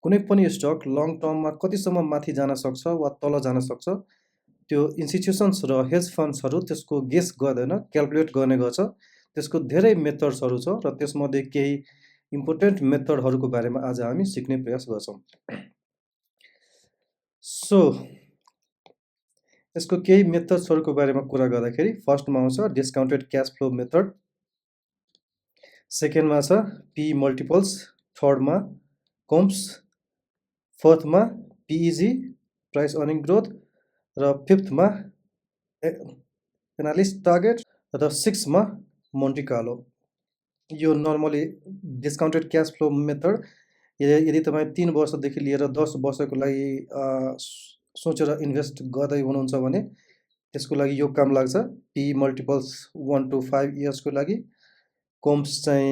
कुनै पनि stock long टर्ममा कतिसम्म माथि जान सक्छ वा तल जान सक्छ, त्यो इन्स्टिट्युसन्स र हेज फन्ड्सहरू त्यसको गेस गर्दैन, क्याल्कुलेट गर्ने गर्छ। त्यसको धेरै मेथड्सहरू छ र त्यसमध्ये केही इम्पोर्टेन्ट मेथडहरूको बारेमा आज हामी सिक्ने प्रयास गर्छौँ। सो यसको केही मेथड्सहरूको बारेमा कुरा गर्दाखेरि फर्स्टमा आउँछ डिस्काउन्टेड क्यास फ्लो मेथड, सेकेन्डमा छ पी मल्टिपल्स, थर्डमा कोम्प्स, फोर्थमा पिइजी प्राइस अर्निङ ग्रोथ र फिफ्थमा एनालिस्ट टार्गेट र सिक्समा मोन्टी कार्लो। यो normally discounted cash flow method यदि तपाईँ 3 वर्षदेखि लिएर 10 वर्षको लागि सोचेर इन्भेस्ट गर्दै हुनुहुन्छ भने त्यसको लागि यो काम लाग्छ। पी मल्टिपल्स 1 to 5 इयर्सको लागि, कोम्प्स चाहिँ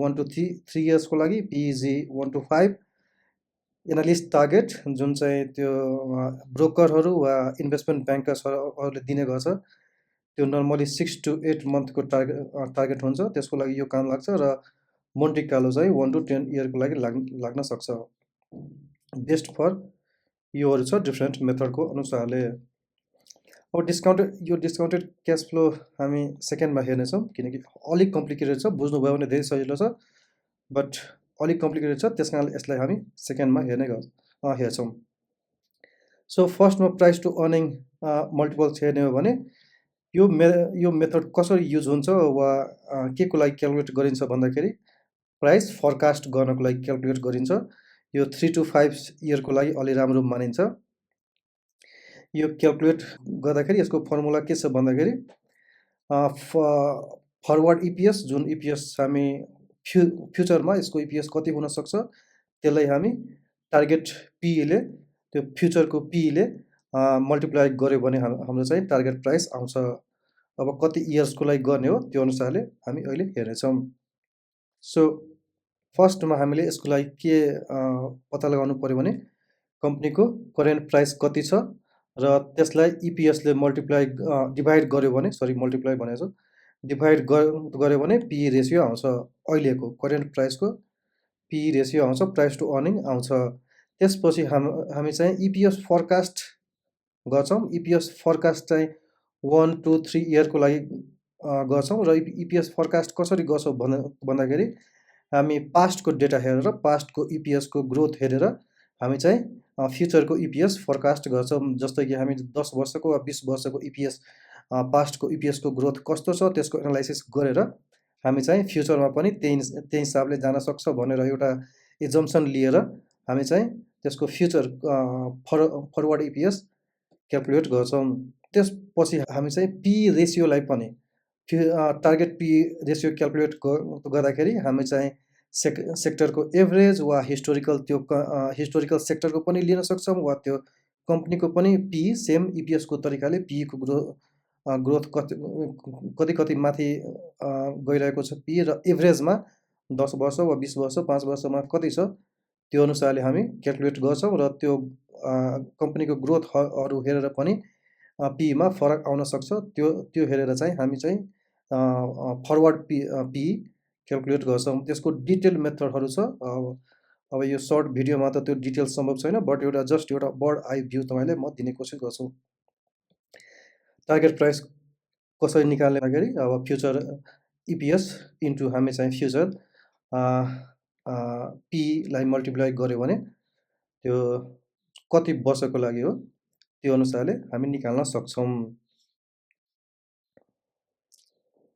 1 to 3 इयर्सको लागि, पिइजी 1 to 5, एनालिस्ट टार्गेट जुन चाहिँ त्यो ब्रोकरहरू वा इन्भेस्टमेन्ट ब्याङ्कर्सहरूले दिने गर्छ, त्यो नर्मली 6 to 8 मन्थको टार्गेट हुन्छ, त्यसको लागि यो काम लाग्छ। र मोन्टी कार्लो चाहिँ 1 to 10 इयरको लागि लाग्न सक्छ। बेस्ट फर योहरू छ डिफ्रेन्ट मेथडको अनुसारले। अब डिस्काउन्टेड क्यास फ्लो हामी सेकेन्डमा हेर्नेछौँ, किनकि अलिक कम्प्लिकेटेड छ, बुझ्नुभयो भने धेरै सजिलो छ, बट अलिक कम्प्लिकेटेड छ, त्यस कारणले यसलाई हामी सेकेन्डमा हेर्छौँ। सो फर्स्टमा प्राइस टु अर्निङ मल्टिपल्स हेर्ने हो भने यो मेथड कसरी युज हुन्छ वा के को लागि क्यालकुलेट गरिन्छ भन्दाखेरि प्राइस फरकास्ट गर्नको लागि क्यालकुलेट गरिन्छ। यो 3 to 5 इयरको लागि अलि राम्रो मानिन्छ। यो क्यालकुलेट गर्दाखेरि यसको फर्मुला के छ भन्दाखेरि फरवर्ड इपिएस, जुन इपिएस हामी फ्युचरमा यसको इपिएस कति हुन सक्छ त्यसलाई हामी टार्गेट पीले, त्यो फ्युचरको पीले मल्टिप्लाई गर्यो भने हाम्रो चाहिँ टार्गेट प्राइस आउँछ। अब कति इयर्सको लागि गर्ने हो त्यो अनुसारले हामी अहिले हेर्नेछौँ। सो फर्स्टमा हामीले यसको लागि के पत्ता लगाउनु पर्यो भने कम्पनीको करेन्ट प्राइस कति छ र त्यसलाई इपिएसले डिभाइड गर्यो भने, मल्टिप्लाई भनेको छु, डिभाइड गर्यो भने पी रेसियो आउँछ। अहिलेको करेन्ट प्राइसको पी रेसियो आउँछ, प्राइस टु अर्निङ आउँछ। त्यसपछि हामी चाहिँ इपिएस फरकास्ट गर्छौँ। इपिएस फरकास्ट चाहिँ 1 to 3 इयरको लागि गर्छौँ र इपिएस फरकास्ट कसरी गर्छौँ भन्दाखेरि हामी पास्टको डेटा हेरेर, पास्टको इपिएसको ग्रोथ हेरेर हामी चाहिँ फ्युचरको इपिएस फरकास्ट गर्छौँ। जस्तै कि हामी 10 वर्षको वा 20 वर्षको इपिएस, पास्टको इपिएसको ग्रोथ कस्तो छ त्यसको एनालाइसिस गरेर हामी चाहिँ फ्युचरमा पनि त्यही हिसाबले जान सक्छ भनेर एउटा एजम्सन लिएर हामी चाहिँ त्यसको फ्युचर फरवर्ड इपिएस क्यालकुलेट गर्छौँ। त्यसपछि हामी चाहिँ पी रेसियोलाई पनि टार्गेट पी रेसियो क्यालकुलेट गर्दाखेरि हामी चाहिँ सेक्टरको एभरेज वा हिस्टोरिकल सेक्टरको पनि लिन सक्छौँ वा त्यो कम्पनीको पनि पी सेम इपिएसको तरिकाले पीको ग्रोथ कति माथि गइरहेको छ पी र एभरेजमा 10 वर्ष वा 20 वर्ष 5 वर्षमा कति छ त्यो अनुसारले हामी क्यालकुलेट गर्छौँ र त्यो कम्पनीको ग्रोथहरू हेरेर पनि पीमा फरक आउन सक्छ। त्यो हेरेर चाहिँ हामी चाहिँ फरवर्ड पी क्यालकुलेट गर्छौँ। त्यसको डिटेल मेथडहरू छ। अब यो सर्ट भिडियोमा त त्यो डिटेल सम्भव छैन, बट जस्ट एउटा बर्ड आई भ्यू तपाईँलाई म दिने कोसिस गर्छु। टार्गेट प्राइस कसरी निकाल्ने अगाडि अब फ्युचर इपिएस इन्टु हामी चाहिँ फ्युचर पीलाई मल्टिप्लाई गर्यो भने त्यो कति वर्षको लागि हो त्यो अनुसारले हामी निकाल्न सक्छौँ।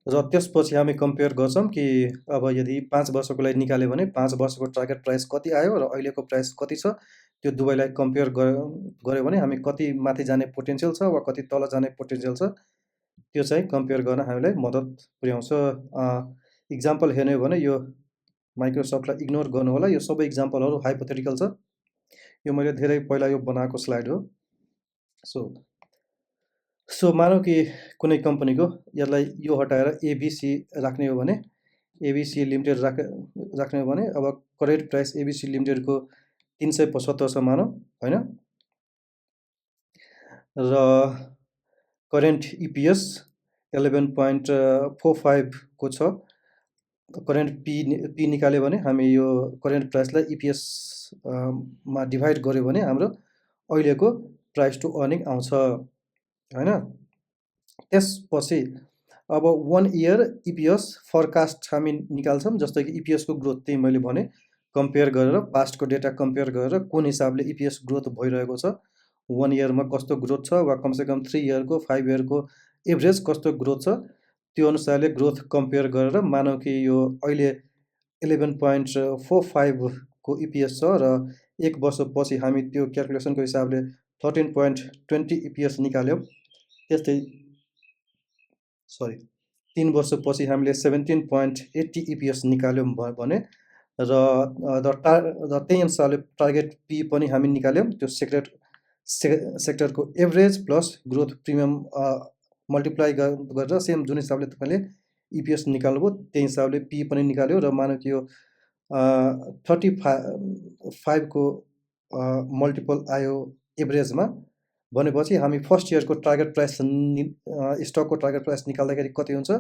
र त्यसपछि हामी कम्पेयर गर्छौँ कि अब यदि 5 वर्षको लागि निकाल्यो भने 5 वर्षको टार्गेट प्राइस कति आयो र अहिलेको प्राइस कति छ, त्यो दुवैलाई कम्पेयर गर्यो भने हामी कति माथि जाने पोटेन्सियल छ वा कति तल जाने पोटेन्सियल छ त्यो चाहिँ कम्पेयर गर्न हामीलाई मद्दत पुर्याउँछ। इक्जाम्पल हेर्ने हो भने यो माइक्रोसफ्टलाई इग्नोर गर्नु होला, यो सबै इक्जाम्पलहरू हाइपोथेटिकल छ। यो मैले धेरै पहिला यो बनाएको स्लाइड हो। सो मानौँ कि कुनै कम्पनीको यसलाई यो हटाएर एबिसी राख्ने हो भने, एबिसी लिमिटेड राख्ने हो भने अब करेन्ट प्राइस एबिसी लिमिटेडको 375 छ मानौँ, होइन, र करेन्ट इपिएस 11.45 को छ। करेन्ट पी निकाल्यो भने हामी यो करेन्ट प्राइसलाई इपिएस मा डिभाइड गर्यो भने हाम्रो अहिलेको प्राइस टु अर्निङ आउँछ हैन। त्यसपछि अब 1 इयर इपिएस फोरकास्ट हामी निकाल्छौँ। जस्तै कि इपिएसको ग्रोथ त्यही मैले भने कम्पेयर गरेर पास्टको डेटा कम्पेयर गरेर कुन हिसाबले इपिएस ग्रोथ भइरहेको छ, 1 इयरमा कस्तो ग्रोथ छ वा कमसेकम 3 इयरको 5 इयरको एभरेज कस्तो ग्रोथ छ, त्यो अनुसारले ग्रोथ कम्पेयर गरेर मानौँ कि यो अहिले 11.45 को इपिएस छ र 1 वर्षपछि हामी त्यो क्याल्कुलेसनको हिसाबले 13.20 इपिएस निकाल्यौँ। त्यस्तै 3 वर्षपछि हामीले 17.80 इपिएस निकाल्यौँ भने र त्यही अनुसारले टार्गेट पी पनि हामी निकाल्यौँ। त्यो सेक्टरको average plus growth premium multiply गरेर सेम जुन हिसाबले तपाईँले इपिएस निकाल्नुभयो त्यही हिसाबले पी पनि निकाल्यो र मानौँ कि यो 35 को मल्टिपल आयो एभरेजमा भनेपछि हामी फर्स्ट इयरको टार्गेट प्राइस स्टकको टार्गेट प्राइस निकाल्दाखेरि कति हुन्छ,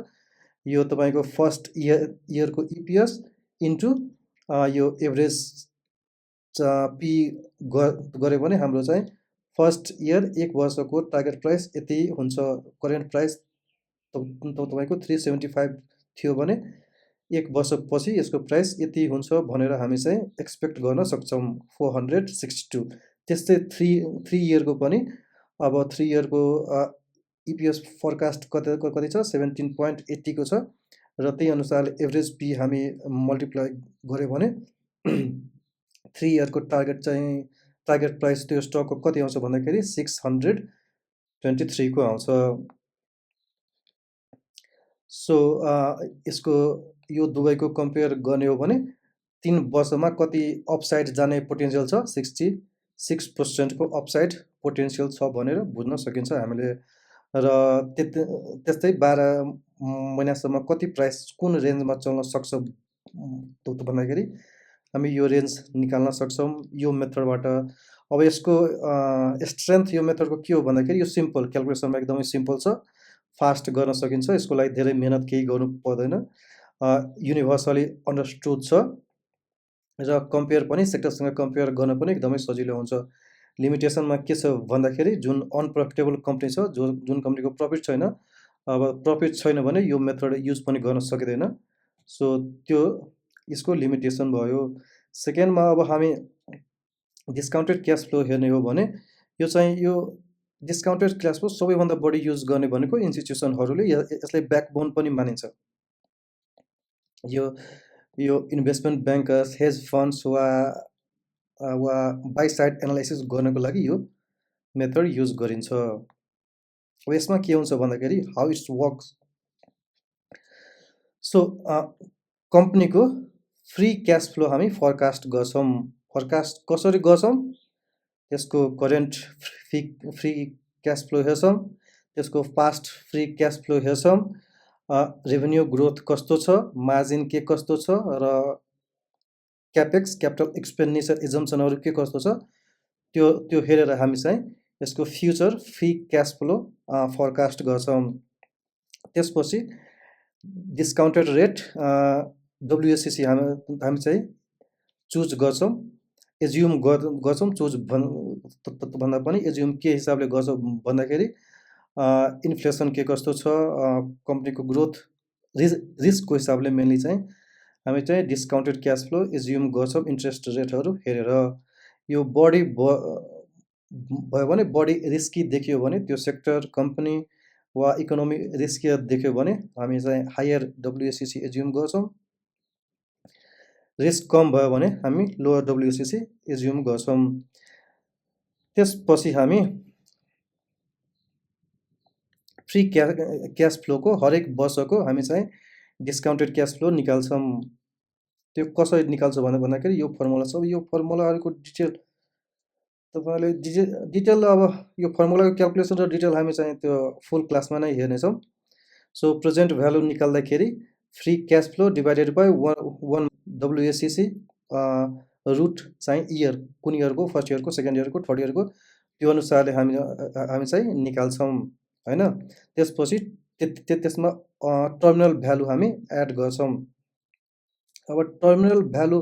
यो तपाईँको फर्स्ट इयरको इपिएस इन्टु यो एभरेज पी गऱ्यो भने हाम्रो चाहिँ फर्स्ट इयर 1 वर्षको टार्गेट प्राइस यति हुन्छ। करेन्ट प्राइस तपाईँको 375 थियो भने 1 वर्षपछि यसको प्राइस यति हुन्छ भनेर हामी चाहिँ एक्सपेक्ट गर्न सक्छौँ 462। त्यस्तै 3 इयरको पनि अब 3 इयरको इपिएस फोरकास्ट कति छ 17.80 को छ र त्यही अनुसारले एभरेज पी हामी मल्टिप्लाई गऱ्यो भने 3 इयरको टार्गेट प्राइस त्यो स्टकको कति आउँछ भन्दाखेरि 623 को आउँछ। सो यसको यो दुवैको कम्पेयर गर्ने हो भने 3 वर्षमा कति अपसाइड जाने पोटेन्सियल छ, 66% को अपसाइड पोटेन्सियल छ भनेर बुझ्न सकिन्छ हामीले। र त्यस्तै 12 महिनासम्म कति प्राइस कुन रेन्जमा चल्न सक्छ भन्दाखेरि हामी यो रेन्ज निकाल्न सक्छौँ यो मेथडबाट। अब यसको स्ट्रेन्थ यो मेथडको के हो भन्दाखेरि यो सिम्पल क्याल्कुलेसनमा एकदमै सिम्पल छ, फास्ट गर्न सकिन्छ। यसको लागि धेरै मेहनत केही गर्नु पर्दैन, युनिभर्सली अन्डरस्टुड छ र कम्पेयर पनि सेक्टरसँग कम्पेयर गर्न पनि एकदमै सजिलो हुन्छ। लिमिटेसनमा के छ भन्दाखेरि जुन अनप्रफिटेबल कम्पनी छ, जुन कम्पनीको प्रफिट छैन, अब प्रफिट छैन भने यो मेथड युज पनि गर्न सकिँदैन। सो त्यो यसको लिमिटेसन भयो। सेकेन्डमा अब हामी डिस्काउन्टेड क्यास फ्लो हेर्ने हो भने यो चाहिँ यो डिस्काउन्टेड क्यास फ्लो सबैभन्दा बढी युज गर्ने भनेको इन्स्टिट्युसनहरूले यसलाई ब्याकबोन पनि मानिन्छ। यो इन्भेस्टमेन्ट ब्याङ्कर्स, हेज फन्ड्स वा बाई साइड एनालाइसिस गर्नको लागि यो मेथड युज गरिन्छ। अब यसमा के हुन्छ भन्दाखेरि हाउ इट्स वर्क्स। सो कम्पनीको फ्री क्यास फ्लो हामी फोरकास्ट गर्छौँ। फोरकास्ट कसरी गर्छौँ, त्यसको करेन्ट फ्री क्यास फ्लो हेर्छौँ, त्यसको पास्ट फ्री क्यास फ्लो हेर्छौँ, रेभेन्यू ग्रोथ कस्तो छ, मार्जिन के कस्तो छ र क्यापेक्स क्यापिटल एक्सपेन्डिचर एजम्पसनहरू के कस्तो छ त्यो हेरेर हामी चाहिँ यसको future free cash flow forecast गर्छौँ। त्यसपछि डिस्काउन्टेड रेट WACC हामी चाहिँ चुज गर्छौँ, एज्युम गर्छौँ। चुज भन्दा पनि एज्युम के हिसाबले गर्छौँ भन्दाखेरि इन्फ्लेसन के कस्तो छ, कम्पनीको ग्रोथ रिस्कको हिसाबले मेनली चाहिँ हामी चाहिँ डिस्काउन्टेड क्यास फ्लो एज्युम गर्छौँ इन्ट्रेस्ट रेटहरू हेरेर। यो बढी भयो भने बढी रिस्की देखियो भने त्यो सेक्टर कम्पनी वा इकोनोमी रिस्की देख्यो भने हामी चाहिँ हायर WACC एज्युम गर्छौँ। रिस्क कम भयो भने हामी लोवर WACC एज्युम गर्छौँ। त्यसपछि हामी फ्री क्यास फ्लोको हरेक वर्षको हामी चाहिँ डिस्काउन्टेड क्यास फ्लो निकाल्छौँ। त्यो कसरी निकाल्छ भन्दाखेरि यो फर्मुला छ। यो फर्मुलाहरूको डिटेल तपाईँले डिटेल अब यो फर्मुलाको क्याल्कुलेसन र डिटेल हामी चाहिँ त्यो फुल क्लासमा नै हेर्नेछौँ। सो प्रेजेन्ट भ्यालु निकाल्दाखेरि free cash flow divided by 1 WACC root चाहिँ इयर, कुन इयरको, फर्स्ट इयरको, सेकेन्ड इयरको, थर्ड इयरको, त्यो अनुसारले हामी चाहिँ निकाल्छौँ हैन। त्यसपछि त्यसमा टर्मिनल भ्यालु हामी एड गर्छौँ। अब टर्मिनल भ्यालु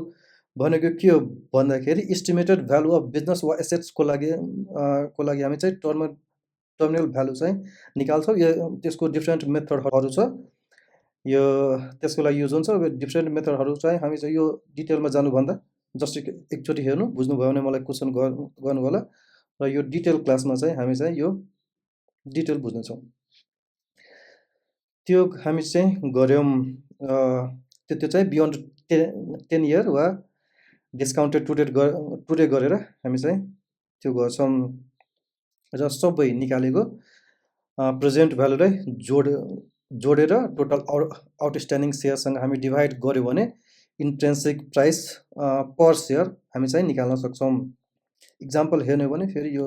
भनेको के हो भन्दाखेरि इस्टिमेटेड भ्यालु अफ बिजनेस वा एसेट्सको लागि हामी चाहिँ टर्मिनल भ्यालु चाहिँ निकाल्छौँ। यो त्यसको डिफ्रेन्ट मेथडहरू छ, यो त्यसको लागि युज हुन्छ। डिफ्रेन्ट मेथडहरू चाहिँ हामी चाहिँ यो डिटेलमा जानुभन्दा जस्ट एकचोटि हेर्नु, बुझ्नुभयो भने मलाई क्वेसन गर्नु होला र यो डिटेल क्लासमा चाहिँ हामी चाहिँ यो डिटेल बुझ्नेछौँ। त्यो हामी चाहिँ गऱ्यौँ, त्यो चाहिँ बियोन्ड 10 इयर वा डिस्काउन्टेड टुडे गरेर हामी चाहिँ त्यो गर्छौँ र सबै निकालेको प्रेजेन्ट भ्यालुलाई जोडेर टोटल आउटस्ट्यान्डिङ सेयरसँग हामी डिभाइड गऱ्यो भने इन्ट्रेन्सिक प्राइस पर सेयर हामी चाहिँ निकाल्न सक्छौँ। इक्जाम्पल हेर्नु भने फेरि यो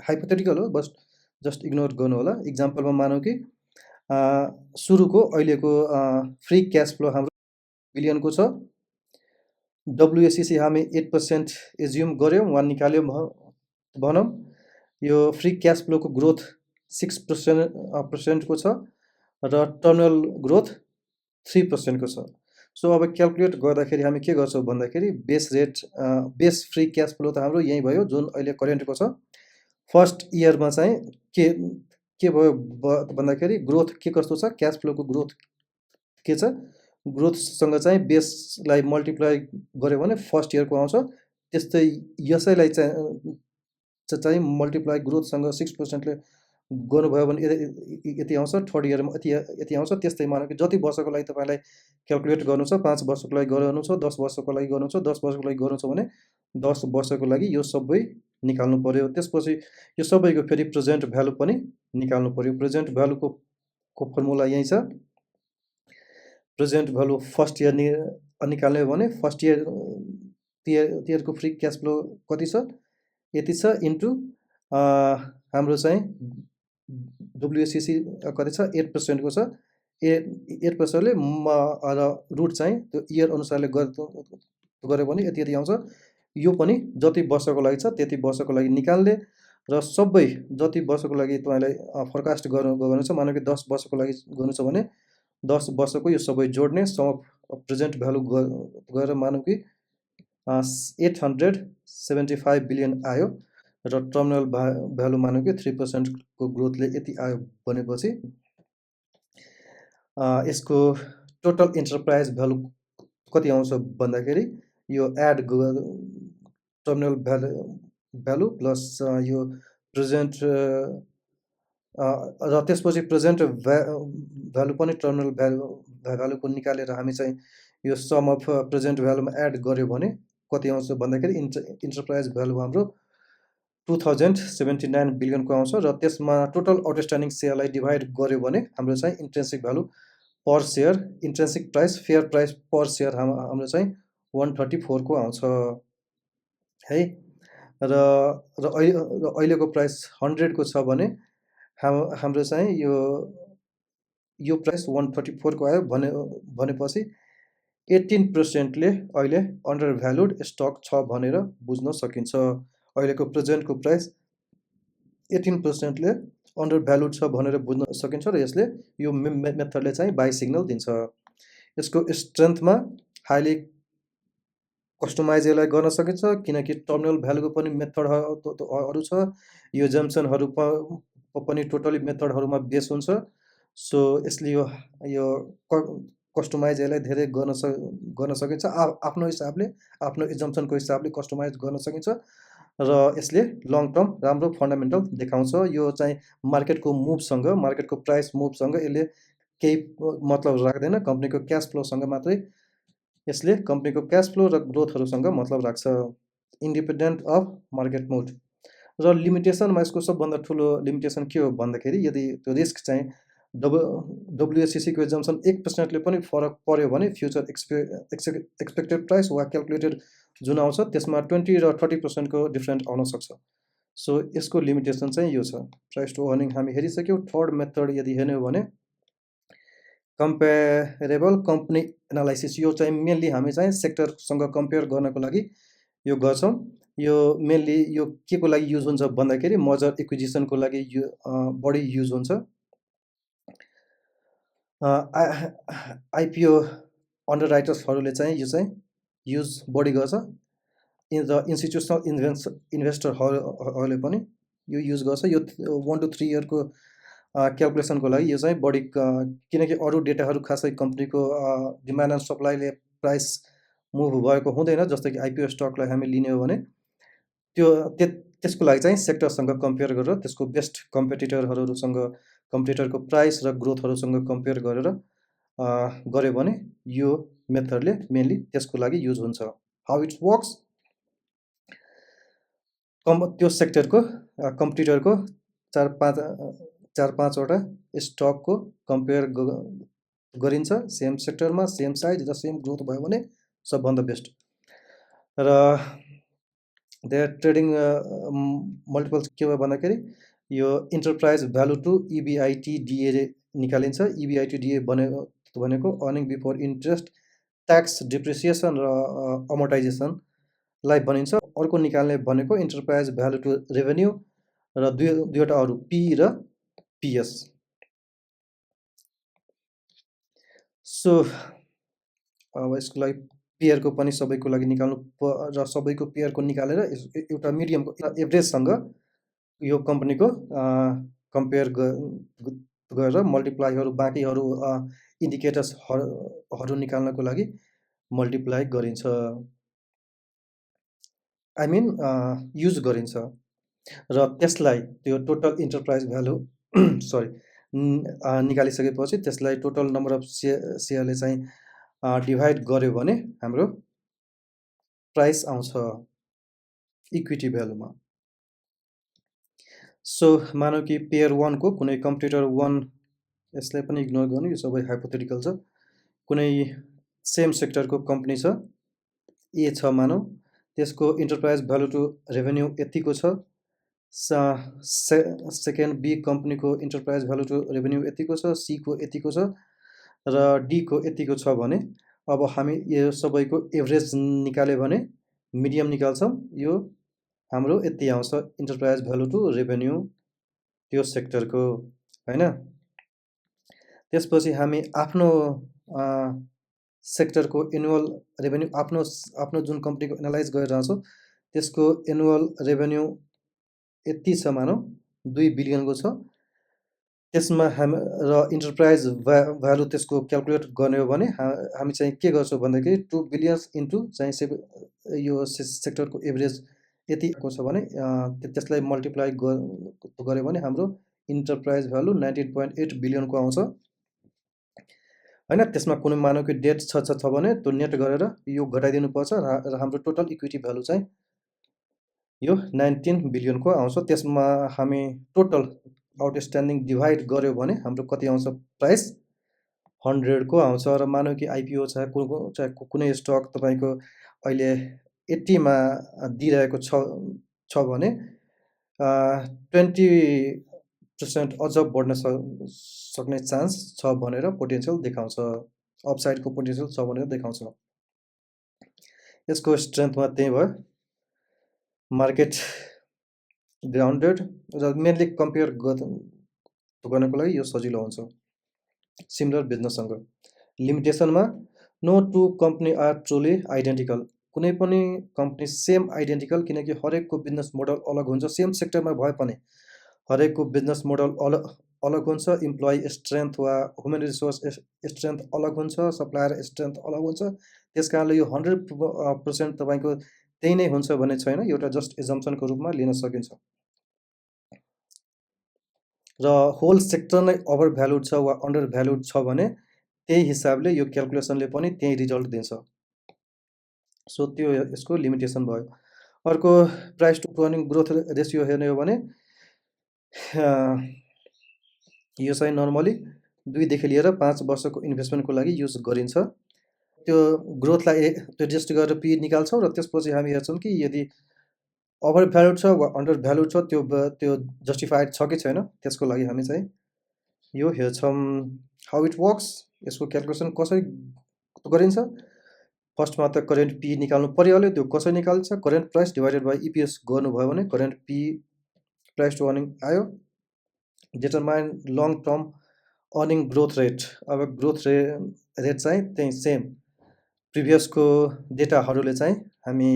हाइपोथेटिकल हो, बस जस्ट इग्नोर गर्नु होला। इक्जाम्पलमा मानौँ कि सुरुको अहिलेको फ्री क्यास फ्लो हाम्रो बिलियनको छ। WACC हामी 8% एज्युम गऱ्यौँ वा निकाल्यौँ भनौँ। यो फ्री क्यास फ्लोको ग्रोथ 6% को छ र टर्मिनल ग्रोथ 3% को छ। सो अब क्यालकुलेट गर्दाखेरि हामी के गर्छौँ भन्दाखेरि बेस फ्री क्यास फ्लो त हाम्रो यही भयो जुन अहिले करेन्टको छ। फर्स्ट इयरमा चाहिँ के भयो भन्दाखेरि ग्रोथ के कस्तो छ, क्यास फ्लोको ग्रोथ के छ, ग्रोथसँग चाहिँ बेसलाई मल्टिप्लाई गऱ्यो भने फर्स्ट इयरको आउँछ। त्यस्तै यसैलाई चाहिँ मल्टिप्लाई ग्रोथसँग 6%ले गर्नुभयो भने यति आउँछ, थर्ड इयरमा यति आउँछ। त्यस्तै मानौँ कि जति वर्षको लागि तपाईँलाई क्यालकुलेट गर्नु छ, 5 वर्षको लागि गर्नु छ, 10 वर्षको लागि गर्नु छ, 10 वर्षको लागि गर्नु छ भने 10 वर्षको लागि यो सबै निकाल्नु पर्यो। त्यसपछि यो सबैको फेरि प्रेजेन्ट भ्यालु पनि निकाल्नु पर्यो। प्रेजेन्ट भ्यालुको फर्मुला यही छ। प्रेजेन्ट भ्यालु फर्स्ट इयर निकाल्ने हो भने फर्स्ट इयरको फ्री क्यास फ्लो कति छ, यति छ, इन्टु हाम्रो चाहिँ WACC कति छ, 8% को छ। 8%ले रुट चाहिँ त्यो इयर अनुसारले गऱ्यो भने यति आउँछ। यो पनि जति वर्षको लागि छ त्यति वर्षको लागि निकाल्ने र सबै जति वर्षको लागि तपाईँलाई फोरकास्ट गर्नु छ, मानौँ कि 10 वर्षको लागि गर्नु छ भने 10 वर्षको यो सबै जोड्ने, सम अफ प्रेजेन्ट भ्यालु गरेर मानौँ कि 875 बिलियन आयो र टर्मिनल भ्यालु मानौँ कि 3% को ग्रोथले यति आयो भनेपछि यसको टोटल इन्टरप्राइज भ्यालु कति आउँछ भन्दाखेरि यो एड टर्मिनल भ्यालु प्लस यो प्रेजेन्ट र त्यसपछि प्रेजेन्ट भ्यालु पनि टर्मिनल भ्यालुको निकालेर हामी चाहिँ यो सम अफ प्रेजेन्ट भ्यालुमा एड गऱ्यो भने कति आउँछ भन्दाखेरि इन्टरप्राइज भ्यालु हाम्रो 2079 बिलियनको आउँछ र त्यसमा टोटल आउटस्ट्यान्डिङ सेयरलाई डिभाइड गऱ्यो भने हाम्रो चाहिँ intrinsic value per share, intrinsic price, fair price per share हाम्रो चाहिँ 134 को आउँछ है। र अहिलेको प्राइस 100 को छ भने हाम्रो चाहिँ यो प्राइस 134 को आयो भनेपछि 18%ले अहिले अन्डर भ्यालुड स्टक छ भनेर बुझ्न सकिन्छ। अहिलेको प्रेजेन्टको प्राइस 18%ले अन्डर भ्यालुड छ भनेर बुझ्न सकिन्छ र यसले यो मेथडले चाहिँ बाई सिग्नल दिन्छ। यसको स्ट्रेन्थमा हाइली कस्टमाइज यसलाई गर्न सकिन्छ किनकि टर्मिनल भ्यालुको पनि मेथडहरू छ। यो जम्सनहरू पनि टोटली मेथडहरूमा बेस हुन्छ। सो यसले यो कस्टमाइज यसलाई धेरै गर्न सकिन्छ। आफ्नो हिसाबले, आफ्नो एजम्सनको हिसाबले कस्टमाइज गर्न सकिन्छ र यसले लङ टर्म राम्रो फन्डामेन्टल देखाउँछ। यो चाहिँ मार्केटको मुभसँग, मार्केटको प्राइस मुभसँग यसले केही मतलब राख्दैन। कम्पनीको क्यास फ्लोसँग मात्रै यसले कम्पनीको क्यास फ्लो र ग्रोथहरूसँग मतलब राख्छ, इन्डिपेन्डेन्ट अफ मार्केट मुड। र लिमिटेसनमा यसको सबभन्दा ठुलो लिमिटेसन के हो भन्दाखेरि यदि त्यो रिस्क चाहिँ WACC को एजम्सन 1%ले पनि फरक पर्यो भने फ्युचर एक्सपेक्टेड प्राइस वा क्यालकुलेटेड जुन आउँछ त्यसमा 20 र 30% को डिफ्रेन्ट आउन सक्छ। सो यसको लिमिटेसन चाहिँ यो छ। प्राइस टु अर्निङ हामी हेरिसक्यौँ। थर्ड मेथड यदि हेर्ने हो भने कम्पेरेबल कम्पनी एनालाइसिस। यो चाहिँ मेनली हामी चाहिँ सेक्टरसँग कम्पेयर गर्नको लागि यो गर्छौँ। यो मेनली यो के को लागि युज हुन्छ भन्दाखेरि मर्जर एक्विजिसनको लागि बढी युज हुन्छ। IPO अन्डर राइटर्सहरूले चाहिँ यो चाहिँ युज बढी गर्छ। इन्स्टिट्युसनल इन्भेस्टरहरूले पनि यो युज गर्छ। यो 1 to 3 इयरको क्यालकुलेसनको लागि यो चाहिँ बढी किनकि अरू डेटाहरू खासै कम्पनीको डिमान्ड एन्ड सप्लाईले प्राइस मुभ भएको हुँदैन। जस्तो कि आइपिओ स्टकलाई हामी लिने हो भने त्यसको लागि चाहिँ सेक्टरसँग कम्पेयर गरेर त्यसको बेस्ट कम्पिटिटरको प्राइस र ग्रोथहरूसँग कम्पेयर गरेर गऱ्यो भने यो मेथडले मेनली त्यसको लागि युज हुन्छ। हाउ इट वर्क्स, त्यो सेक्टरको कम्पिटिटरको 4-5वटा स्टकको कम्पेयर गरिन्छ। सेम सेक्टरमा सेम साइज र सेम ग्रोथ भयो भने सबभन्दा बेस्ट। र देयर ट्रेडिङ मल्टिपल्स के भयो भन्दाखेरि यो इन्टरप्राइज भ्यालु टु इबिआइटिडिए निकालिन्छ। इबिआइटिडिए भनेको earning before interest, tax, depreciation र अमोर्टाइजेसनलाई भनिन्छ। अर्को निकाल्ने भनेको इन्टरप्राइज भ्यालु टु रेभेन्यू र दुईवटा अरू पी र पिएस। सो अब यसको लागि पेयरको पनि सबैको लागि निकाल्नु र सबैको पेयरको निकालेर एउटा मिडियमको एभरेजसँग यो कम्पनीको कम्पेयर गरेर मल्टिप्लाईहरू बाँकीहरू इन्डिकेटर्सहरू निकाल्नको लागि मल्टिप्लाई गरिन्छ, आई मिन युज गरिन्छ। र त्यसलाई त्यो टोटल इन्टरप्राइज भ्यालु निकालिसकेपछि त्यसलाई टोटल नम्बर अफ सेयरले चाहिँ डिभाइड गर्यो भने हाम्रो प्राइस आउँछ इक्विटी भ्यालुमा। सो मानौँ कि पेयर 1 को कुनै कम्पिटिटर 1, यसलाई पनि इग्नोर गर्नु, यो सबै हाइपोथेटिकल छ। कुनै सेम सेक्टरको कम्पनी छ, ए छ मानौँ, त्यसको इन्टरप्राइज भ्यालु टु रेभेन्यू यतिको छ। सेकेन्ड बी कम्पनीको इन्टरप्राइज भ्यालु टु रेभेन्यू यतिको छ, सी को यतिको छ र डी को यतिको छ भने अब हामी यो सबैको एभरेज निकाल्यो भने मिडियम निकाल्छौँ। यो हाम्रो यति आउँछ इन्टरप्राइज भ्यालु टु रेभेन्यू त्यो सेक्टरको, हैन। त्यसपछि हामी आफ्नो सेक्टरको एनुअल रेभेन्यू आफ्नो जुन कम्पनीको एनालाइज गरेर रहन्छौँ त्यसको एनुअल रेभेन्यू यति छ मानौँ 2 बिलियनको छ। त्यसमा र इन्टरप्राइज भ्यालु त्यसको क्यालकुलेट गर्ने हो भने हामी चाहिँ के गर्छौँ भन्दाखेरि 2 बिलियन इन्टु चाहिँ यो सेक्टरको एभरेज यतिको छ भने त्यसलाई मल्टिप्लाई गऱ्यो भने हाम्रो इन्टरप्राइज भ्यालु 19.8 बिलियनको आउँछ, हैन। त्यसमा कुनै मानौँ कि डेट छ भने त्यो नेट गरेर यो घटाइदिनु पर्छ र हाम्रो टोटल इक्विटी भ्यालु चाहिँ यो 19 बिलियनको आउँछ। त्यसमा हामी टोटल आउटस्ट्यान्डिङ डिभाइड गर्यो भने हाम्रो कति आउँछ प्राइस 100 को आउँछ। र मानौँ कि आइपिओ चाहे कुनै स्टक तपाईँको अहिले 80 मा दिइरहेको छ भने 20% अझ बढ्न सक्ने चान्स छ भनेर पोटेन्सियल देखाउँछ, अपसाइडको पोटेन्सियल छ भनेर देखाउँछ। यसको स्ट्रेन्थमा त्यही भयो, मार्केट ग्राउन्डेड र मेनली कम्पेयर गर्नको लागि यो सजिलो हुन्छ सिमिलर बिजनेससँग। लिमिटेसनमा no two company are truly identical, कुनै पनि कम्पनी सेम आइडेन्टिकल, किनकि हरेकको बिजनेस मोडल अलग हुन्छ। सेम सेक्टरमा भए पनि हरेकको बिजनेस मोडल अलग हुन्छ। इम्प्लोइ स्ट्रेन्थ वा ह्युमन रिसोर्स स्ट्रेन्थ अलग हुन्छ, सप्लायर स्ट्रेन्थ अलग हुन्छ। त्यस कारणले यो 100% तपाईँको त्यही नै हुन्छ भन्ने छैन, एउटा जस्ट एजम्पसनको रूपमा लिन सकिन्छ। र होल सेक्टर नै ओभर भ्यालुड छ वा अन्डर भ्यालुड छ भने त्यही हिसाबले यो क्यालकुलेसनले पनि त्यही रिजल्ट दिन्छ। सो त्यो यसको लिमिटेसन भयो। अर्को price to earning growth ratio हेर्ने हो भने यो चाहिँ नर्मली 2 देखि लिएर 5 वर्षको इन्भेस्टमेन्टको लागि युज गरिन्छ। त्यो ग्रोथलाई त्यो एडजस्ट गरेर पी निकाल्छौँ र त्यसपछि हामी हेर्छौँ कि यदि ओभर भ्यालुड छ वा अन्डर भ्यालुड छ त्यो जस्टिफाइड छ कि छैन, त्यसको लागि हामी चाहिँ यो हेर्छौँ। हाउ इट वर्क्स, यसको क्यालकुलेसन कसरी गरिन्छ? फर्स्टमा त करेन्ट पी निकाल्नु परिहाल्यो। त्यो कसरी निकाल्छ? Current price divided by EPS गर्नुभयो भने current P price to earning आयो। Determine long term earning growth rate, अब ग्रोथ रेट चाहिँ त्यही सेम प्रिभियसको डेटाहरूले चाहिँ हामी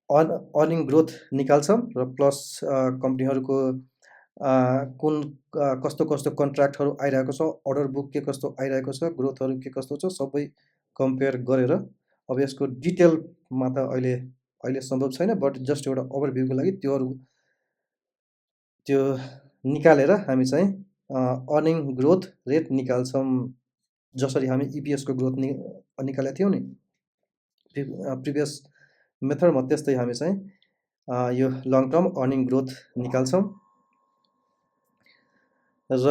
अर्निङ ग्रोथ निकाल्छौँ र प्लस कम्पनीहरूको कुन कस्तो कस्तो कन्ट्र्याक्टहरू आइरहेको छ, अर्डर बुक के कस्तो आइरहेको छ, ग्रोथहरू के कस्तो छ, सबै कम्पेयर गरेर अब यसको डिटेलमा त अहिले सम्भव छैन, बट जस्ट एउटा ओभरभ्यूको लागि त्यो निकालेर हामी चाहिँ अर्निङ ग्रोथ रेट निकाल्छौँ। जसरी हामी इपिएसको ग्रोथ निकालेका थियौँ नि प्रिभियस मेथडमा, त्यस्तै हामी चाहिँ यो लङ टर्म अर्निङ ग्रोथ निकाल्छौँ। र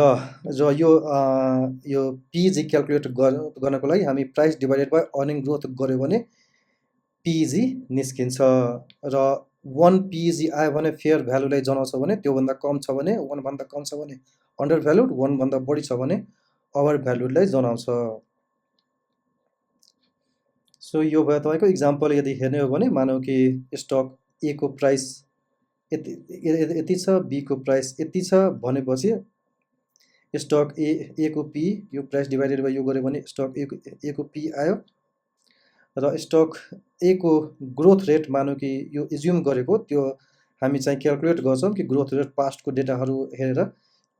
यो पिजी क्यालकुलेट गर्नको लागि हामी price divided by earning growth गऱ्यो भने पिजी निस्किन्छ। र 1 पिजी आयो भने फेयर भ्यालुलाई जनाउँछ भने, त्योभन्दा कम छ भने 1 भन्दा कम छ भने अन्डर भ्यालुड, 1 भन्दा बढी छ भने ओभर भ्यालुडलाई जनाउँछ। सो यो भयो तपाईँको इक्जाम्पल। यदि हेर्ने हो भने मानौँ कि स्टक ए को प्राइस यति छ, बी को प्राइस यति छ भनेपछि स्टक ए को पी, यो प्राइस डिभाइडेड बाई यो गऱ्यो भने स्टक ए को पी आयो। र स्टक ए को ग्रोथ रेट मानौँ कि यो एज्युम गरेको त्यो हामी चाहिँ क्यालकुलेट गर्छौँ कि ग्रोथ रेट पास्टको डेटाहरू हेरेर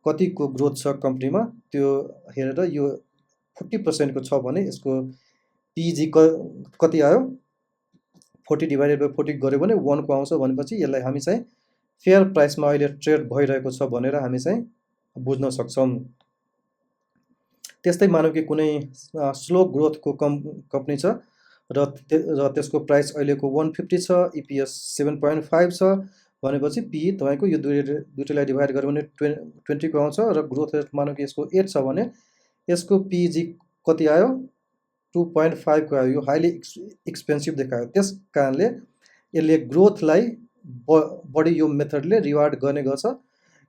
कतिको ग्रोथ छ कम्पनीमा, त्यो हेरेर यो 40% को छ भने यसको पिजी कति आयो, 40 डिभाइडेड बाई 40 गऱ्यो भने 1 को आउँछ भनेपछि यसलाई हामी चाहिँ फेयर प्राइसमा अहिले ट्रेड भइरहेको छ भनेर हामी चाहिँ बुझ्न सक्छौँ। त्यस्तै मानौँ कि कुनै स्लो ग्रोथको कम्पनी छ र त्यसको प्राइस अहिलेको 150 छ, इपिएस 7.5 छ भनेपछि पी तपाईँको यो दुईटैलाई डिभाइड गर्यो भने 20 को आउँछ। र ग्रोथ रेट मानौँ कि यसको 8 छ भने यसको पिजी कति आयो, 2.5 को आयो। यो हाइली एक्सपेन्सिभ देखायो, त्यस कारणले यसले ग्रोथलाई बढी यो मेथडले रिवार्ड गर्ने गर्छ।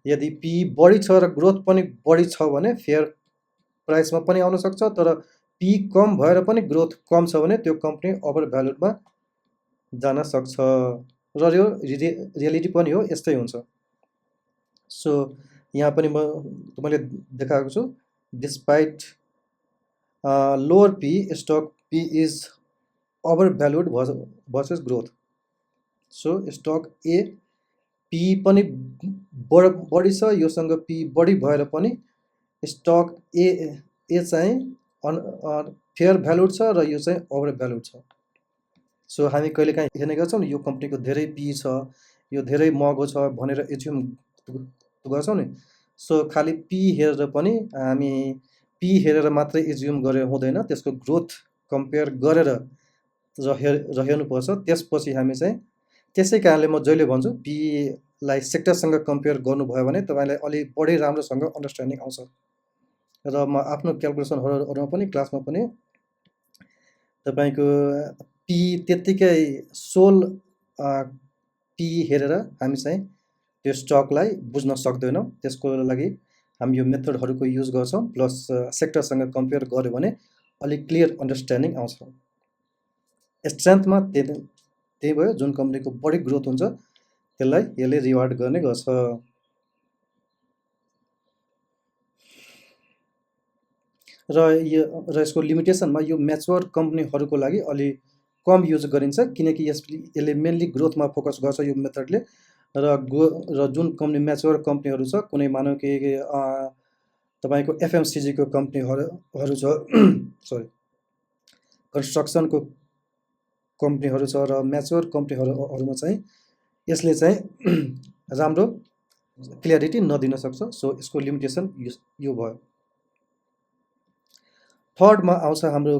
यदि पी बढी छ र ग्रोथ पनि बढी छ भने फेयर प्राइसमा पनि आउन सक्छ, तर पी कम भएर पनि ग्रोथ कम छ भने त्यो कम्पनी ओभर भ्यालुडमा जान सक्छ। र यो रियालिटी पनि हो, यस्तै हुन्छ। सो यहाँ पनि म तपाईँले देखाएको छु, despite lower P stock P is overvalued versus growth. So stock A P पनि बढी छ, योसँग पी बढी भएर पनि स्टक ए चाहिँ फेयर भ्यालुड छ र यो चाहिँ ओभर भ्यालुड छ। सो हामी कहिलेकाहीँ हेर्ने गर्छौँ नि, यो कम्पनीको धेरै पी छ, यो धेरै महँगो छ भनेर एज्युम गर्छौँ नि। सो खालि पी हेरेर पनि हामी पी हेरेर मात्रै एज्युम गरेर हुँदैन, त्यसको ग्रोथ कम्पेयर गरेर हेर्नुपर्छ। त्यसपछि हामी चाहिँ त्यसै कारणले म जहिले भन्छु पीलाई सेक्टरसँग कम्पेयर गर्नुभयो भने तपाईँलाई अलि बढी राम्रोसँग अन्डरस्ट्यान्डिङ आउँछ। र म आफ्नो क्यालकुलेसनहरूमा पनि क्लासमा पनि तपाईँको पी त्यत्तिकै सोल पी हेरेर हामी चाहिँ त्यो स्टकलाई बुझ्न सक्दैनौँ। त्यसको लागि हामी यो मेथडहरूको युज गर्छौँ, प्लस सेक्टरसँग कम्पेयर गर्यो भने अलिक क्लियर अन्डरस्ट्यान्डिङ आउँछ। स्ट्रेन्थमा त्यही भयो, जुन कम्पनीको बढी ग्रोथ हुन्छ त्यसलाई यसले रिवार्ड गर्ने गर्छ। र यसको लिमिटेसनमा यो म्याच्योर कम्पनीहरूको लागि अलि कम युज गरिन्छ, किनकि यसले मेनली ग्रोथमा फोकस गर्छ यो मेथडले। र जुन कम्पनी म्याच्योर कम्पनीहरू छ, कुनै मानौँ कि तपाईँको एफएमसिजीको कम्पनीहरू छ, सरी कन्स्ट्रक्सनको कम्पनीहरू छ, र म्याच्योर कम्पनीहरूमा चाहिँ यसले चाहिँ राम्रो क्लियरिटी नदिन सक्छ। सो यसको लिमिटेसन यो भयो। थर्डमा आउँछ हाम्रो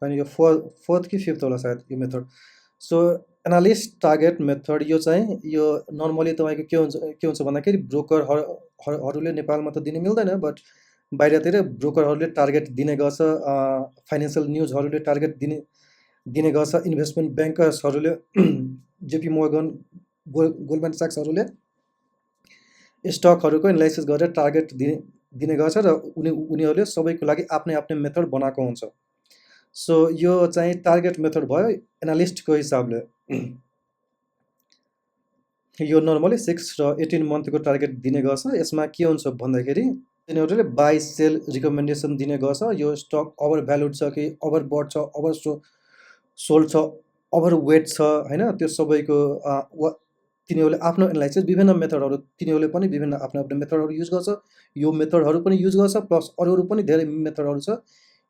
यो फोर्थ कि फिफ्थ होला सायद यो method. So analyst target method, यो चाहिँ यो नर्मली तपाईँको के हुन्छ भन्दाखेरि ब्रोकरहरूले नेपालमा त दिनु मिल्दैन, बट बाहिरतिर ब्रोकरहरूले टार्गेट दिने गर्छ, फाइनेन्सियल न्युजहरूले टार्गेट दिने गर्छ, investment ब्याङ्कर्सहरूले JP Morgan, Goldman सैक्सहरूले स्टकहरूको analysis गरेर टार्गेट दिने गर्छ र उनीहरूले सबैको लागि आफ्नै मेथड बनाएको हुन्छ। सो यो चाहिँ टार्गेट मेथड भयो एनालिस्टको हिसाबले। यो नर्मली 6 र 18 मन्थको टार्गेट दिने गर्छ। यसमा के हुन्छ भन्दाखेरि तिनीहरूले बाई सेल रिकमेन्डेसन दिने गर्छ। यो स्टक ओभर भ्यालुड छ कि ओभर बट छ, ओभर सोल्ड छ, ओभर वेट छ होइन, त्यो सबैको तिनीहरूले आफ्नो एनालाइसिस विभिन्न मेथडहरू तिनीहरूले पनि विभिन्न आफ्नो आफ्नो मेथडहरू युज गर्छ। यो मेथडहरू पनि युज गर्छ प्लस अरू पनि धेरै मेथडहरू छ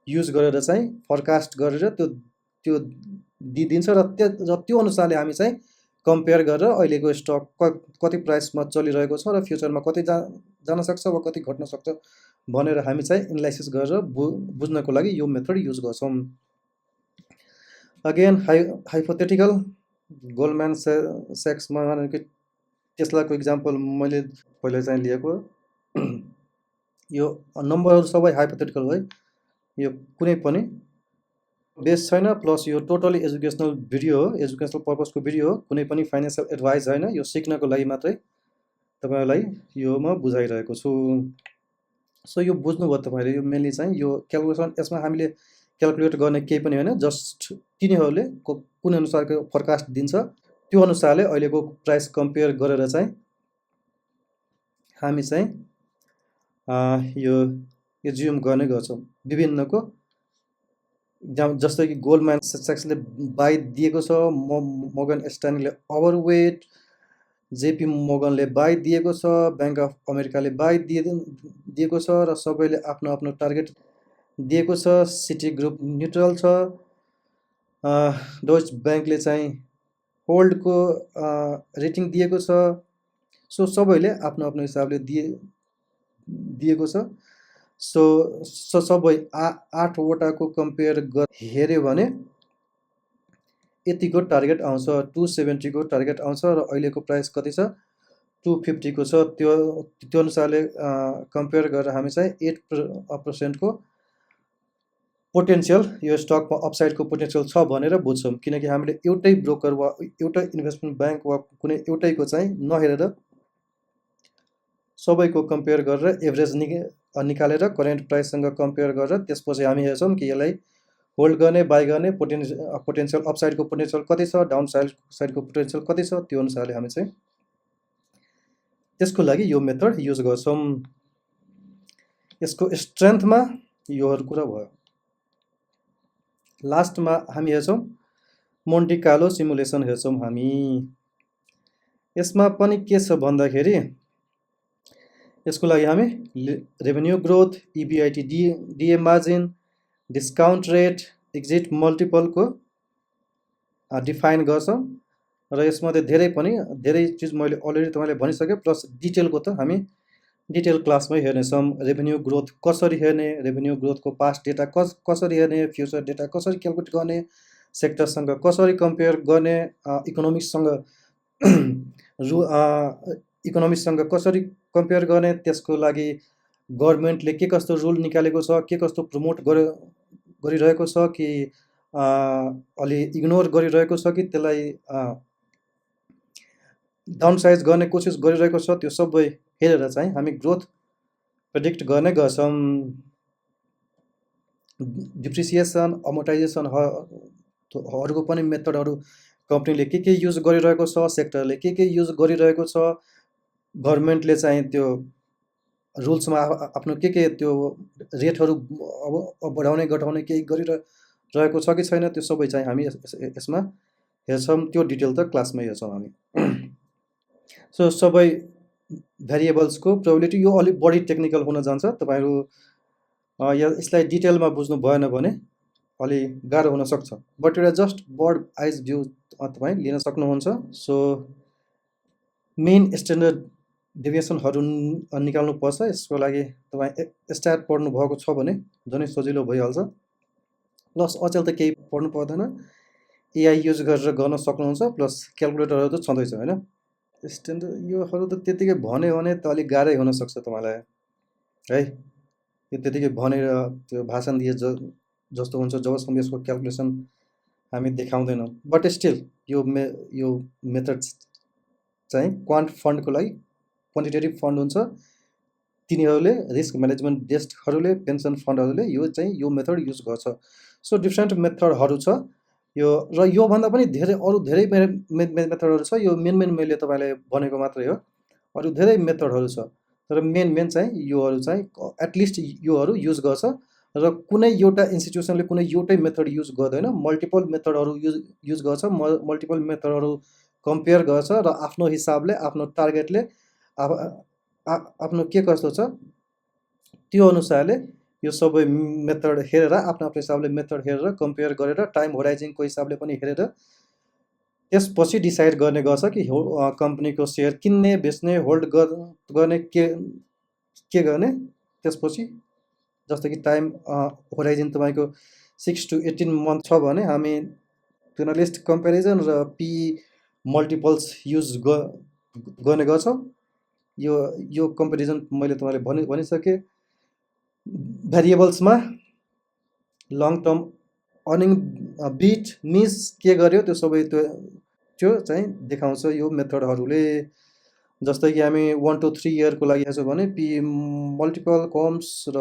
युज गरेर चाहिँ फोरकास्ट गरेर त्यो दिन्छ र त्यो अनुसारले हामी चाहिँ कम्पेयर गरेर अहिलेको स्टक कति प्राइसमा चलिरहेको छ र फ्युचरमा कति जान सक्छ वा कति घट्न सक्छ भनेर हामी चाहिँ एनालाइसिस गरेर बुझ्नको लागि यो मेथड युज गर्छौँ। अगेन हाइपोथेटिकल गोल्डम्यान सेक्समा टेस्लाको इक्जाम्पल मैले पहिले चाहिँ लिएको यो नम्बरहरू सबै हाइपोथेटिकल है, यो कुनै पनि बेस छैन प्लस यो टोटली एजुकेसनल भिडियो हो, एजुकेसनल पर्पजको भिडियो हो, कुनै पनि फाइनेन्सियल एडभाइस होइन, यो सिक्नको लागि मात्रै तपाईँहरूलाई यो म बुझाइरहेको छु। सो यो बुझ्नुभयो तपाईँले, यो मेनली चाहिँ यो क्यालकुलेसन, यसमा हामीले क्यालकुलेट गर्ने केही पनि होइन, जस्ट तिनीहरूले कुन अनुसारको फोरकास्ट दिन्छ त्यो अनुसारले अहिलेको प्राइस कम्पेयर गरेर चाहिँ हामी चाहिँ यो एज्युम गर्ने गर्छौँ विभिन्नको। जस्तै कि गोल्डम्यान सेक्सले बाई दिएको छ, मोर्गन स्ट्यानलीले ओभरवेट, जेपी मोर्गनले बाई दिएको छ, ब्याङ्क अफ अमेरिकाले बाई दिएको छ र सबैले आफ्नो आफ्नो टार्गेट दिएको छ। सिटी ग्रुप न्युट्रल छ, डोइच ब्याङ्कले चाहिँ होल्डको रेटिङ दिएको छ। सो सबैले आफ्नो आफ्नो हिसाबले दिएको छ। सो सबै 8वटाको कम्पेयर हेऱ्यो भने यतिको टार्गेट आउँछ, 270 को टार्गेट आउँछ र अहिलेको प्राइस कति छ 250 को छ। त्यो अनुसारले कम्पेयर गरेर हामी चाहिँ 8% को पोटेन्सियल यो स्टकमा अपसाइडको पोटेन्सियल छ भनेर बुझ्छौँ, किनकि हामीले एउटै ब्रोकर वा एउटा इन्भेस्टमेन्ट ब्याङ्क वा कुनै एउटैको चाहिँ नहेरेर सबैको कम्पेयर गरेर एभरेज निकालेर करेन्ट प्राइससँग कम्पेयर गरेर त्यसपछि हामी हेर्छौँ कि यसलाई होल्ड गर्ने, बाई गर्ने, पोटेन्सियल अपसाइडको पोटेन्सियल कति छ, डाउन साइडको पोटेन्सियल कति छ, त्यो अनुसारले हामी चाहिँ त्यसको लागि यो मेथड युज गर्छौँ। यसको स्ट्रेन्थमा योहरू कुरा भयो। लास्टमा हामी हेर्छौँ मोन्टी कार्लो सिमुलेसन हेर्छौँ हामी। यसमा पनि के छ भन्दाखेरि यसको लागि हामी revenue growth, EBITDA margin, discount rate, exit मल्टिपलको डिफाइन गर्छौँ र यसमध्ये धेरै चिज मैले अलरेडी तपाईँले भनिसकेँ, प्लस डिटेलको त हामी डिटेल क्लासमै हेर्नेछौँ। रेभेन्यू ग्रोथ कसरी हेर्ने, रेभेन्यू ग्रोथको पास्ट डेटा कसरी हेर्ने, फ्युचर डेटा कसरी क्यालकुलेट गर्ने, सेक्टरसँग कसरी कम्पेयर गर्ने, इकोनोमिक्ससँग कसरी कम्पेयर गर्ने, त्यसको लागि गभर्मेन्टले के कस्तो रुल निकालेको छ, के कस्तो प्रमोट गरिरहेको छ कि अलि इग्नोर गरिरहेको छ कि त्यसलाई डाउनसाइज गर्ने कोसिस गरिरहेको छ, त्यो सबै हेरेर चाहिँ हामी ग्रोथ प्रेडिक्ट गर्ने गर्छौँ। डिप्रिसिएसन, अमोर्टाइजेसनहरूको पनि मेथडहरू कम्पनीले के युज गरिरहेको छ, सेक्टरले के युज गरिरहेको छ, गभर्मेन्टले चाहिँ त्यो रुल्समा आफ्नो के त्यो रेटहरू अब बढाउने घटाउने केही गरिरहेको छ कि छैन, त्यो सबै चाहिँ हामी यसमा हेर्छौँ। त्यो डिटेल त क्लासमै हेर्छौँ हामी। सो सबै भेरिएबल्सको प्रोबेबिलिटी यो अलिक बढी टेक्निकल हुन जान्छ, तपाईँहरू यसलाई डिटेलमा बुझ्नु भएन भने अलि गाह्रो हुनसक्छ, बट एउटा जस्ट बर्ड आइज भ्यू तपाईँ लिन सक्नुहुन्छ। सो मेन स्ट्यान्डर्ड डेभिएसनहरू निकाल्नु पर्छ। यसको लागि तपाईँ स्ट्याट पढ्नु भएको छ भने झनै सजिलो भइहाल्छ, प्लस अचेल त केही पढ्नु पर्दैन, एआई युज गरेर गर्न सक्नुहुन्छ, प्लस क्यालकुलेटरहरू त छँदैछ होइन। स्ट्यान्डर्ड योहरू त त्यतिकै भन्यो भने त अलिक गाह्रै हुनसक्छ तपाईँलाई है, यो त्यतिकै भनेर त्यो भाषण दिए जस्तो हुन्छ जबसम्म यसको क्यालकुलेसन हामी देखाउँदैनौँ। बट स्टिल यो मेथड चाहिँ क्वान्ट फन्डको लागि क्वान्टिटेटिभ फन्ड हुन्छ, तिनीहरूले रिस्क म्यानेजमेन्ट डेस्कहरूले, पेन्सन फन्डहरूले यो मेथड युज गर्छ। सो डिफ्रेन्ट मेथडहरू छ यो, र योभन्दा पनि धेरै मेथडहरू छ। यो मेन मैले तपाईँलाई भनेको मात्रै हो, अरू धेरै मेथडहरू छ। तर मेन चाहिँ योहरू चाहिँ एटलिस्ट योहरू युज गर्छ र कुनै एउटा इन्स्टिट्युसनले कुनै एउटै मेथड युज गर्दैन, मल्टिपल मेथडहरू युज गर्छ, मल्टिपल मेथडहरू कम्पेयर गर्छ र आफ्नो हिसाबले आफ्नो टार्गेटले आफ्नो के कस्तो छ त्यो अनुसारले यो सबै मेथड हेरेर आफ्नो आफ्नो हिसाबले मेथड हेरेर कम्पेयर गरेर टाइम होराइजनको हिसाबले पनि हेरेर त्यसपछि डिसाइड गर्ने गर्छ कि कम्पनीको सेयर किन्ने बेच्ने होल्ड गर्ने के गर्ने। त्यसपछि जस्तो कि टाइम होराइजन तपाईँको 6 to 18 मन्थ छ भने हामी एनालिस्ट कम्पेरिजन र पी मल्टिपल्स युज गर्ने गर्छौँ। यो कम्पेरिजन मैले तपाईँलाई भनिसकेँ। भेरिएबल्समा long term earning bit miss के गर्यो त्यो सबै त्यो चाहिँ देखाउँछ यो मेथडहरूले। जस्तै कि हामी 1 to 3 इयरको लागि हेर्छौँ भने पी मल्टिपल कम्स र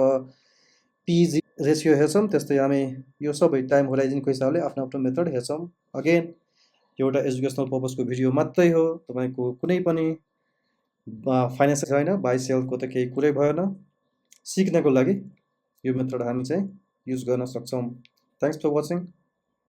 पिजी रेसियो हेर्छौँ। त्यस्तै हामी यो सबै टाइम होराइजनको हिसाबले आफ्नो आफ्नो मेथड हेर्छौँ। अगेन एउटा एजुकेसनल पर्पजको भिडियो मात्रै हो, तपाईँको कुनै पनि फाइनेन्सियल छैन, बाई सेलको त केही कुरै भएन। सिक्नको लागि यो मेथड हामी चाहिँ युज गर्न सक्छौँ। Thanks for watching.